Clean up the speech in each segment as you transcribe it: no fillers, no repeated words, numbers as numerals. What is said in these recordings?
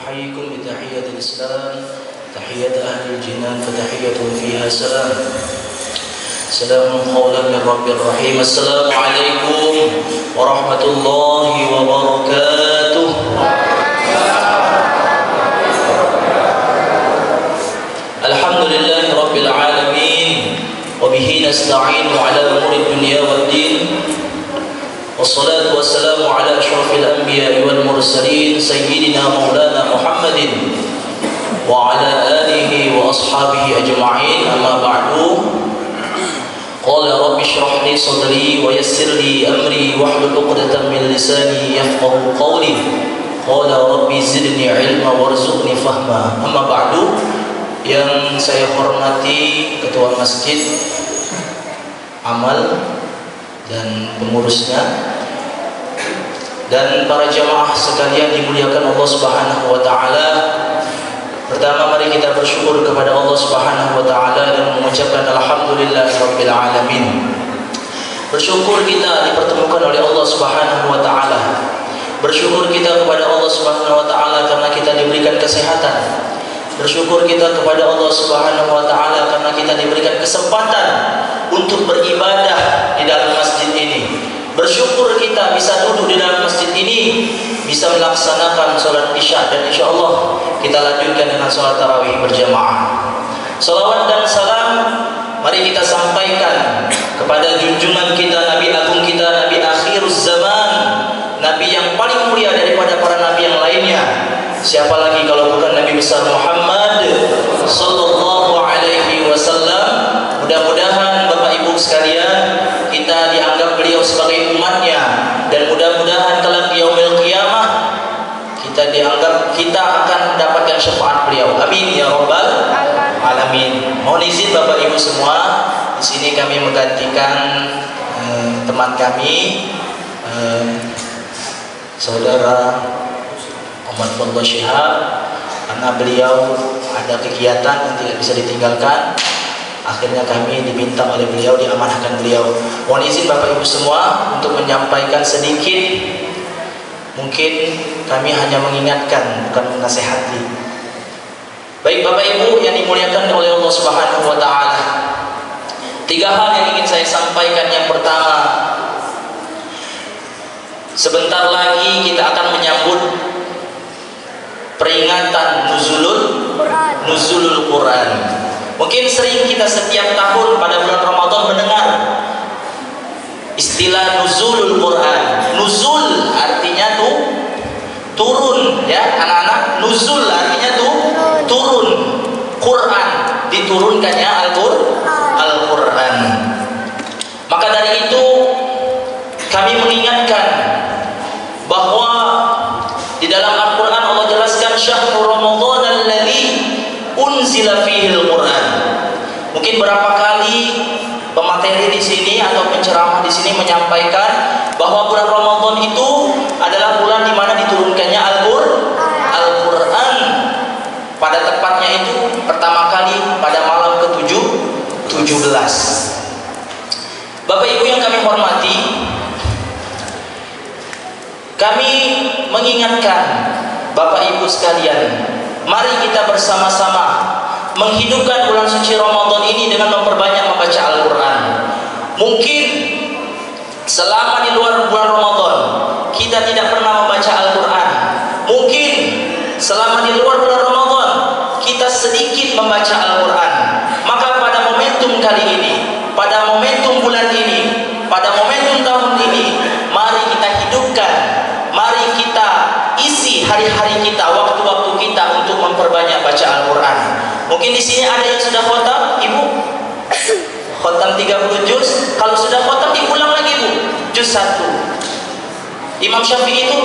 أحييكم بتحية الإسلام تحية أهل الجنان فتحية فيها سلام سلام قولا من رب الرحيم. السلام عليكم ورحمة الله وبركاته. الحمد لله رب العالمين وبه نستعين على أمور الدنيا والدين والصلاة والسلام على أشرف الأنبياء والمرسلين سيدنا مولانا محمد وعلى آله وأصحابه أجمعين. أما بعد قال رب اشرح لي صدري ويسر لي أمري واحلل عقدة من لساني يفقه قولي قال ربي زدني علما وارزقني فهما. أما بعد, yang saya hormati Ketua Masjid Amal dan pengurusnya dan para jamaah sekalian dimuliakan Allah Subhanahu wa taala. Pertama, mari kita bersyukur kepada Allah Subhanahu wa taala dan mengucapkan alhamdulillahirabbil alamin. Bersyukur kita dipertemukan oleh Allah Subhanahu wa taala. Bersyukur kita kepada Allah Subhanahu wa taala karena kita diberikan kesehatan. Bersyukur kita kepada Allah Subhanahu wa taala karena kita diberikan kesempatan untuk beribadah di dalam masjid ini. Bersyukur kita bisa duduk di dalam masjid ini, bisa melaksanakan sholat isya, dan insyaallah kita lanjutkan dengan sholat tarawih berjamaah. Salawat dan salam mari kita sampaikan kepada junjungan kita, Nabi agung kita, Nabi akhiruz zaman, Nabi yang paling mulia daripada para nabi yang lainnya. Siapa lagi kalau bukan Nabi besar Muhammad sallallahu alaihi wasallam. Mudah-mudahan Bapak Ibu sekalian kita dianggap beliau sebagai umatnya, dan mudah-mudahan kelak di yaumil qiyamah kita dianggap kita akan mendapatkan syafaat beliau. Amin ya rabbal alamin. Mohon izin Bapak Ibu semua, di sini kami menggantikan teman kami Saudara Ahmad Fadl Syihab, karena beliau ada kegiatan yang tidak bisa ditinggalkan. Akhirnya kami diminta oleh beliau, diamanahkan beliau. Mohon izin Bapak Ibu semua untuk menyampaikan sedikit. Mungkin kami hanya mengingatkan, bukan menasehati. Baik Bapak Ibu yang dimuliakan oleh Allah Subhanahu wa taala, 3 hal yang ingin saya sampaikan. Yang pertama, sebentar lagi kita akan menyambut peringatan Nuzulul Quran. Mungkin sering kita setiap tahun pada bulan Ramadan mendengar istilah Nuzulul Quran. Nuzul artinya turun, ya anak-anak. Nuzul artinya turun. Quran, diturunkannya Al-Quran. Maka dari itu kami mengingatkan bahwa di dalam Al-Quran Allah jelaskan syahrul Ramadan alladzi unzila fihi al-Quran. Mungkin berapa kali pemateri di sini atau penceramah di sini menyampaikan bahwa bulan Ramadan itu adalah bulan di mana diturunkannya Al-Quran. Pada tepatnya itu pertama kali pada malam ke-17. Bapak Ibu yang kami hormati, kami mengingatkan Bapak Ibu sekalian, mari kita bersama-sama menghidupkan bulan suci Ramadan ini dengan memperbanyak membaca Al-Quran. Mungkin selama di luar bulan Ramadan kita tidak pernah membaca Al-Quran. Mungkin selama di luar bulan Ramadan kita sedikit membaca Al-Quran. Maka pada momentum kali ini, pada momentum bulan ini, pada momentum tahun ini, mari kita hidupkan, mari kita isi hari-hari kita, waktu-waktu kita untuk memperbanyak baca Al-Quran. Mungkin di sini ada yang sudah khotam, Ibu. Khotam 30 juz. Kalau sudah khotam diulang lagi, Bu. Juz 1. Imam Syafi'i itu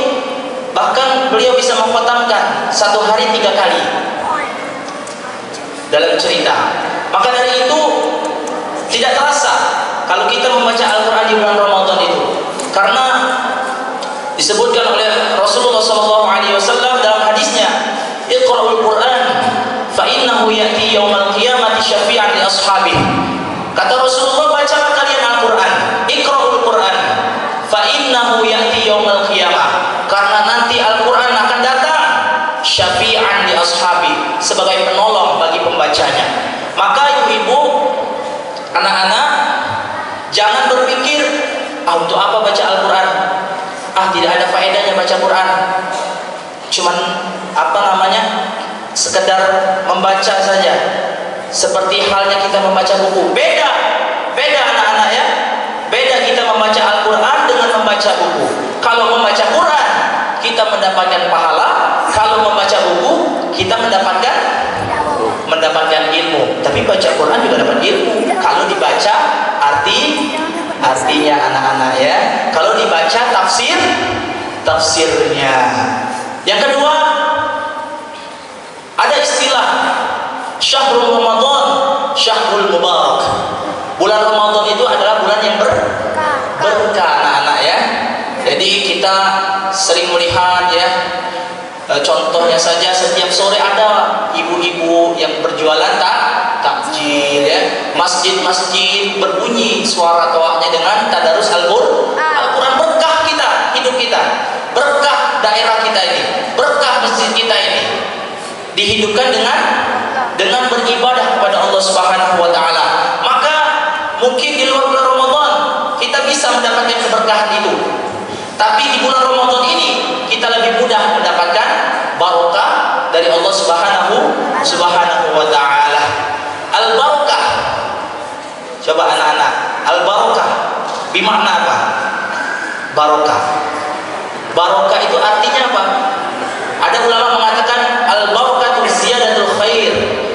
bahkan beliau bisa mengkhotamkan 1 hari 3 kali dalam cerita. Maka dari itu tidak terasa kalau kita membaca Al-Quran di bulan Ramadan itu, karena disebutkan oleh Rasulullah SAW dalam hadisnya, Iqra'ul Quran fa innahu ya'ti yaumal qiyamati syafi'an li ashabih. Kata Rasulullah, bacalah kalian Al-Quran. Iqra'ul Quran fa innahu ya'ti yaumal qiyamah, karena nanti Al-Quran akan datang syafi'an sebagai penolong bagi pembacanya. Maka ibu-ibu, anak-anak, jangan berpikir, untuk apa baca Al-Quran? Tidak ada faedahnya baca Quran. Cuman sekedar membaca saja. Seperti halnya kita membaca buku. Beda anak-anak ya. Beda kita membaca Al-Quran dengan membaca buku. Kalau membaca Quran kita mendapatkan pahala, kalau membaca buku kita mendapatkan ilmu. Tapi baca Quran juga dapat ilmu. Kalau dibaca artinya anak-anak ya. Kalau dibaca tafsirnya. Yang kedua, ada istilah Syahrul Ramadan, Syahrul Mubarak. Bulan Ramadan itu adalah bulan yang berkah anak-anak ya. Jadi kita sering melihat ya, contohnya saja setiap sore ada ibu-ibu yang berjualan takjil ya. Masjid-masjid berbunyi suara toaknya dengan tadarus Al-Quran. Berkah hidup kita, berkah daerah kita ini, berkah masjid kita ini dihidupkan dengan beribadah kepada Allah Subhanahu wa taala. Maka mungkin di luar bulan Ramadan kita bisa mendapatkan keberkahan itu. Tapi di bulan Ramadan ini kita lebih mudah mendapatkan barokah dari Allah Subhanahu wa taala. Al-barakah. Coba anak-anak, al-barakah bermakna apa? Barokah. Barokah itu artinya apa? Ada ulama mengatakan al-barakatu ziyadatul khair,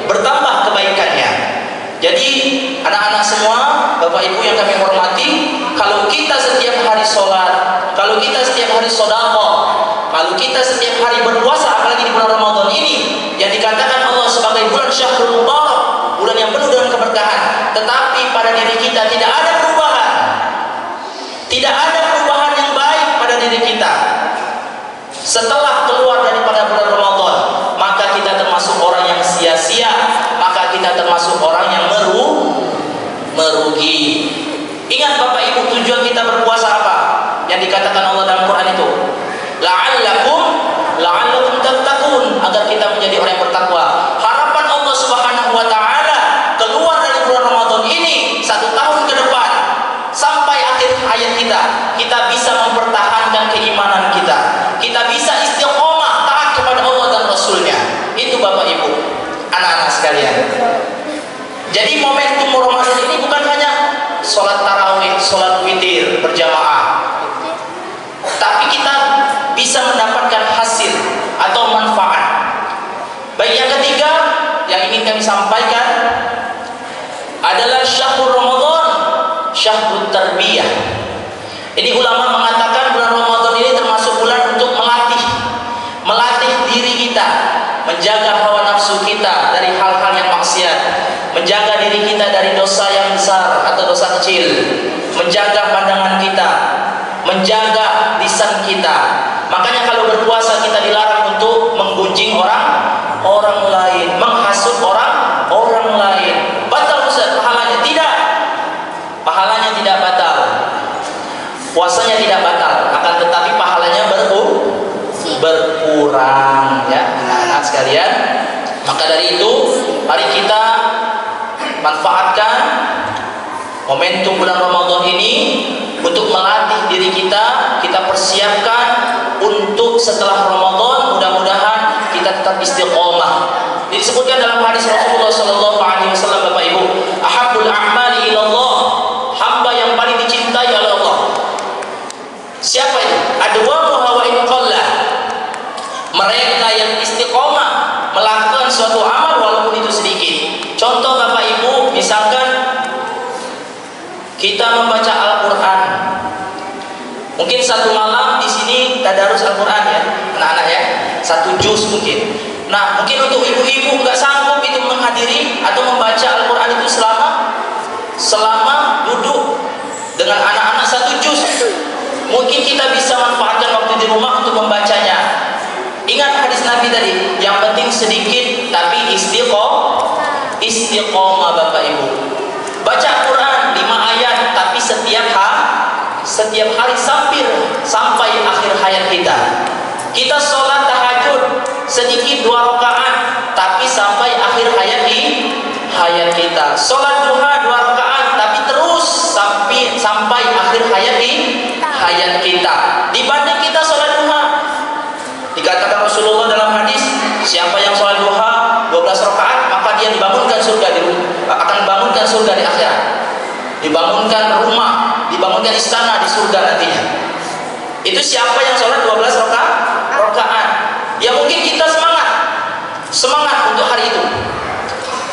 bertambah kebaikannya. Jadi anak-anak semua, Bapak Ibu yang kami hormati, kalau kita setiap hari sholat, kalau kita setiap hari sedekah, kalau kita setiap hari berpuasa, apalagi di bulan Ramadan ini yang dikatakan Allah sebagai bulan Syahrul Mubarak, bulan yang penuh dengan keberkahan, tetapi pada diri kita tidak ada perubahan. Tidak ada perubahan yang baik pada diri kita. Setelah keluar daripada bulan Ramadan, maka kita termasuk orang yang sia-sia, maka kita termasuk orang yang merugi. Ingat Bapak Ibu, tujuan kita berpuasa apa? Yang dikatakan Allah dalam Quran itu, la'allakum tattaqun, agar kita menjadi orang yang bertakwa. Harapan Allah Subhanahu wa taala keluar dari bulan Ramadan ini 1 tahun ke depan sampai akhir hayat kita bisa mempertahankan keimanan kita. Kita bisa istiqomah taat kepada Allah dan Rasulnya. Itu Bapak Ibu, anak-anak sekalian. Jadi momentum Ramadan ini bukan hanya sholat tarawih, sholat witir berjamaah, tapi kita bisa mendapatkan hasil atau manfaat. Baik, yang ketiga yang ingin kami sampaikan adalah Syahrul Ramadan, Syahrul Tarbiyah. Ini ulama mengatakan bulan Ramadan ini termasuk bulan untuk melatih diri kita, menjaga hawa nafsu kita dari hal-hal yang maksiat, menjaga diri kita dari dosa yang besar atau dosa kecil, menjaga pandangan kita, menjaga lisan kita. Makanya kalau berpuasa kita dilarang untuk menggunjing orang lain, menghasut orang lain. Batal Ustaz pahalanya? Tidak. Pahalanya tidak batal. Puasanya tidak batal, akan tetapi pahalanya berkurang ya anak-anak sekalian. Maka dari itu mari kita manfaatkan momentum bulan Ramadan ini untuk melatih diri kita. Kita persiapkan untuk setelah Ramadan, mudah-mudahan kita tetap istiqomah. Disebutkan dalam hadis Rasulullah SAW, Bapak Ibu, ahabbul a'mali ilallah, hamba yang paling dicintai oleh Allah. Siapa itu? Adwamuha wa in qalla. Mereka yang istiqomah melakukan suatu amal walaupun itu sedikit. Contoh Bapak Ibu, misalkan kita membaca Al-Quran, mungkin 1 malam di sini tadarus Al-Quran ya, anak-anak ya, 1 juz mungkin. Nah, mungkin untuk ibu-ibu nggak sanggup itu menghadiri atau membaca Al-Quran itu selama duduk dengan anak-anak 1 juz. Mungkin kita bisa manfaatkan waktu di rumah untuk membacanya. Ingat hadis Nabi tadi, yang penting sedikit tapi istiqomah Bapak Ibu. Baca Quran 5 ayat tapi setiap hari sampai akhir hayat kita. Kita sholat tahajud sedikit 2 rakaat tapi Sholat duha 2 rakaat, tapi terus sampai akhir hayat kita. Dibanding kita sholat duha, dikatakan Rasulullah dalam hadis, siapa yang sholat duha 12 rakaat maka dia dibangunkan surga akan bangunkan surga di akhirat, dibangunkan rumah, dibangunkan istana di surga nantinya. Itu siapa yang sholat 12 rakaat. Ya mungkin kita semangat untuk hari itu.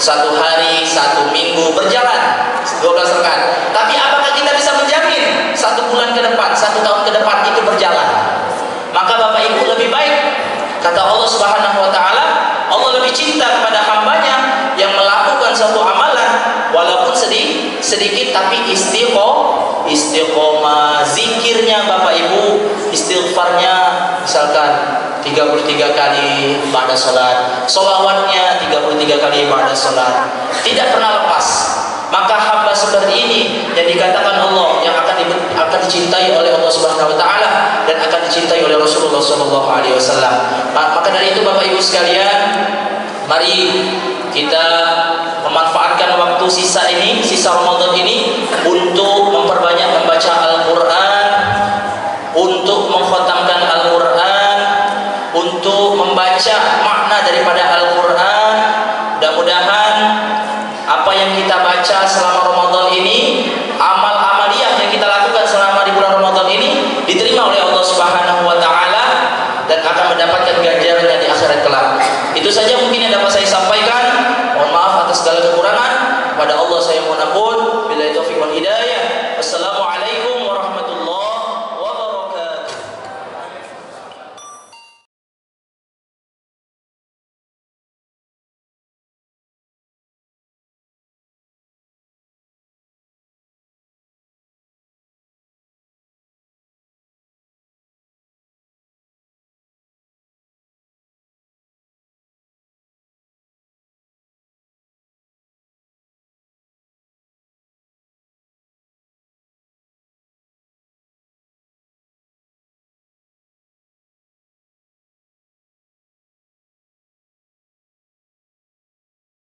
1 hari, 1 minggu berjalan 12 rakaat. Tapi apakah kita bisa menjamin 1 bulan ke depan, 1 tahun ke depan itu berjalan? Maka Bapak Ibu, lebih baik, kata Allah Subhanahu wa taala, Allah lebih cinta kepada hambanya yang melakukan suatu amalan walaupun sedikit tapi istiqomah, zikirnya Bapak Ibu, istighfarnya misalkan 33 kali pada salat, sholawatnya 33 kali pada salat, tidak pernah lepas. Maka hamba seperti ini yang dikatakan Allah yang akan dicintai oleh Allah Subhanahu wa taala dan akan dicintai oleh Rasulullah sallallahu alaihi wasallam. Maka dari itu Bapak Ibu sekalian, mari kita memanfaatkan waktu sisa Ramadan ini untuk memperbanyak membaca Al-Qur'an, untuk mengkhatamkan Al-Qur'an, untuk membaca makna daripada Al-Qur'an. Mudah-mudahan apa yang kita baca selama Ramadan ini